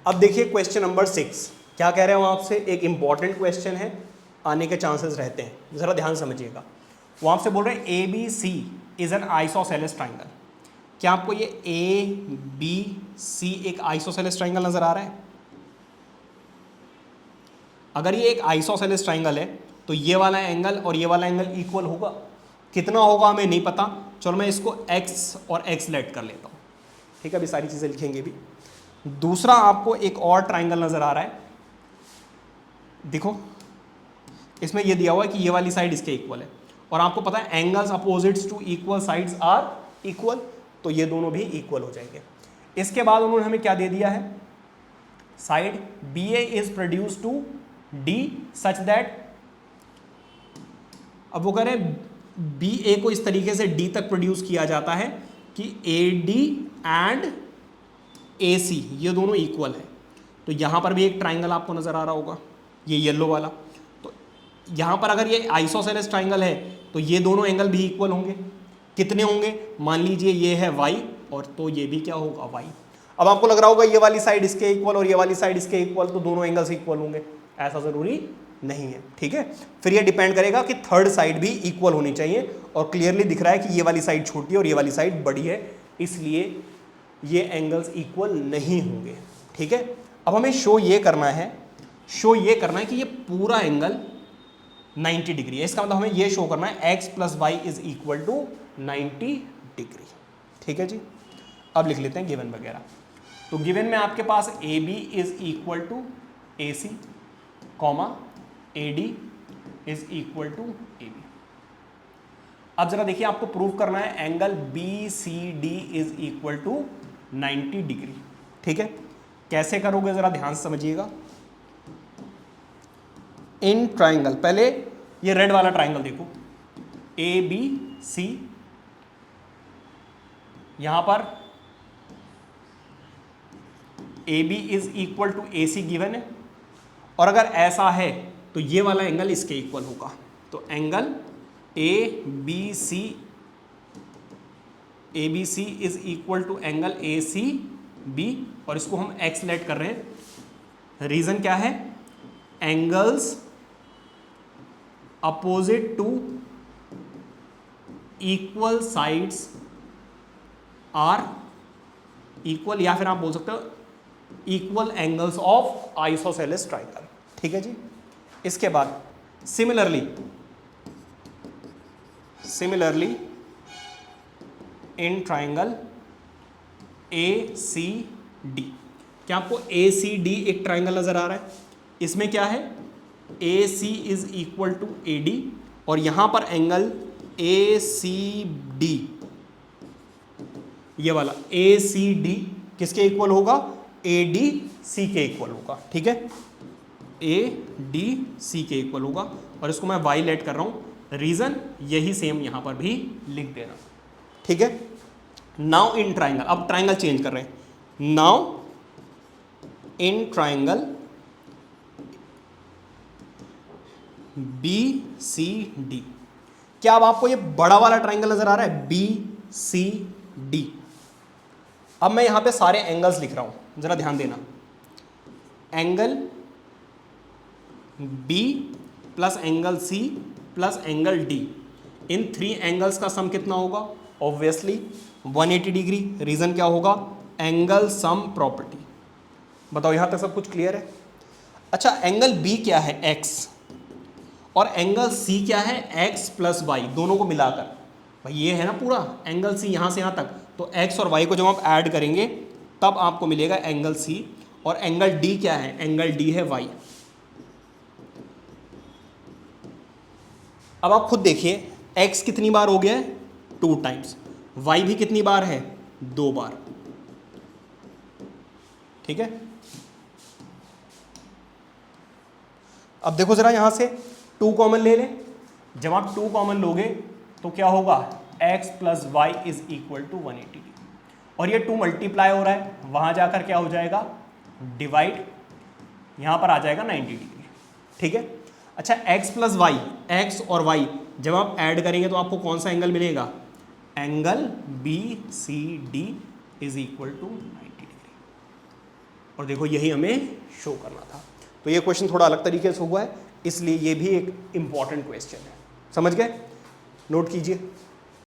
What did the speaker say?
अब देखिए question number 6 क्या कह रहे हैं वो आपसे, एक इंपॉर्टेंट क्वेश्चन है, आने के चांसेस रहते हैं, ज़रा ध्यान समझिएगा। वो आपसे बोल रहे हैं A B C is an isosceles triangle. क्या आपको ये ए बी सी एक आइसोसेलेस ट्राइंगल नजर आ रहा है? अगर ये एक आइसोसेलेस ट्राइंगल है तो ये वाला एंगल और ये वाला एंगल इक्वल होगा। कितना होगा हमें नहीं पता, चलो मैं इसको x और x लेट कर लेता हूँ, ठीक है, अभी सारी चीज़ें लिखेंगे भी। दूसरा आपको एक और ट्राइंगल नजर आ रहा है, देखो इसमें ये दिया हुआ है कि ये वाली साइड इसके इक्वल है, और आपको पता है angles opposites to equal sides are equal, तो ये दोनों भी इक्वल हो जाएंगे। इसके बाद उन्होंने हमें क्या दे दिया है, side B A is produce to D such that, अब वो कह रहे हैं बी ए को इस तरीके से डी तक प्रोड्यूस किया जाता है कि ए डी एंड ए सी ये दोनों इक्वल है। तो यहां पर भी एक ट्राइंगल आपको नजर आ रहा होगा, ये येलो वाला। तो यहां पर अगर ये आइसोसेलेस ट्राइंगल है तो ये दोनों एंगल भी इक्वल होंगे। कितने होंगे, मान लीजिए ये है y और तो ये भी क्या होगा y। अब आपको लग रहा होगा ये वाली साइड इसके इक्वल और ये वाली साइड इसके इक्वल, तो दोनों एंगल्स इक्वल होंगे, ऐसा जरूरी नहीं है, ठीक है। फिर ये डिपेंड करेगा कि थर्ड साइड भी इक्वल होनी चाहिए, और क्लियरली दिख रहा है कि ये वाली साइड छोटी है और ये वाली साइड बड़ी है, इसलिए ये एंगल्स इक्वल नहीं होंगे, ठीक है। अब हमें शो ये करना है कि ये पूरा एंगल 90 डिग्री है। इसका मतलब हमें ये शो करना है x plus Y is equal to 90 degree, ठीक है जी। अब लिख लेते हैं गिवन वगैरह। तो गिवन में आपके पास A B is equal to A C comma A D is equal to A B. अब जरा देखिए, आपको प्रूव करना है angle B C D is equal to 90 degree, ठीक है। कैसे करोगे जरा ध्यान से समझिएगा। इन ट्राइंगल, पहले ये रेड वाला ट्राइंगल देखो, ए बी सी, यहां पर A B is equal to A C given है, और अगर ऐसा है तो ये वाला एंगल इसके इक्वल होगा। तो angle A B C is equal to angle A C B, और इसको हम एक्स लेट कर रहे हैं। रीजन क्या है, angles opposite to equal sides are equal, या फिर आप बोल सकते हो equal angles of isosceles triangle, ठीक है जी। इसके बाद similarly in triangle A C D, क्या आपको ए सी डी एक ट्राइंगल नजर आ रहा है? इसमें क्या है, A C is equal to A D, और यहां पर एंगल ए सी डी, ये वाला ए सी डी किसके इक्वल होगा, ए डी सी के इक्वल होगा, ठीक है। ए डी सी के इक्वल होगा, और इसको मैं वाई लेट कर रहा हूं, रीजन यही सेम यहां पर भी लिख देना, ठीक है। नाउ इन ट्राइंगल, अब ट्राइंगल चेंज कर रहे हैं, now in triangle B C D, क्या अब आपको ये बड़ा वाला ट्राइंगल नजर आ रहा है, बी सी डी। अब मैं यहां पे सारे एंगल्स लिख रहा हूं, जरा ध्यान देना। Angle B plus angle C plus angle D, इन 3 एंगल्स का सम कितना होगा, ऑब्वियसली 180 डिग्री। रीजन क्या होगा, एंगल सम प्रॉपर्टी। बताओ यहां तक सब कुछ क्लियर है? अच्छा, एंगल बी क्या है, एक्स, और एंगल सी क्या है, एक्स प्लस वाई, दोनों को मिलाकर। भाई ये है ना पूरा एंगल सी यहां से यहां तक, तो एक्स और वाई को जब आप ऐड करेंगे तब आपको मिलेगा एंगल सी, और एंगल डी क्या है, एंगल डी है वाई। अब आप खुद देखिए, x कितनी बार हो गया है, 2 टाइम्स, y भी कितनी बार है, 2 बार, ठीक है। अब देखो जरा यहां से 2 कॉमन ले लें, जब आप 2 कॉमन लोगे तो क्या होगा, x plus Y is equal to 180 degree, और ये 2 मल्टीप्लाई हो रहा है, वहां जाकर क्या हो जाएगा, डिवाइड, यहां पर आ जाएगा 90 डिग्री, ठीक है। अच्छा, x प्लस वाई, एक्स और y जब आप ऐड करेंगे तो आपको कौन सा एंगल मिलेगा, angle B C D is equal to 90 degree. और देखो यही हमें शो करना था। तो ये क्वेश्चन थोड़ा अलग तरीके से हुआ है, इसलिए ये भी एक इंपॉर्टेंट क्वेश्चन है। समझ गए? नोट कीजिए।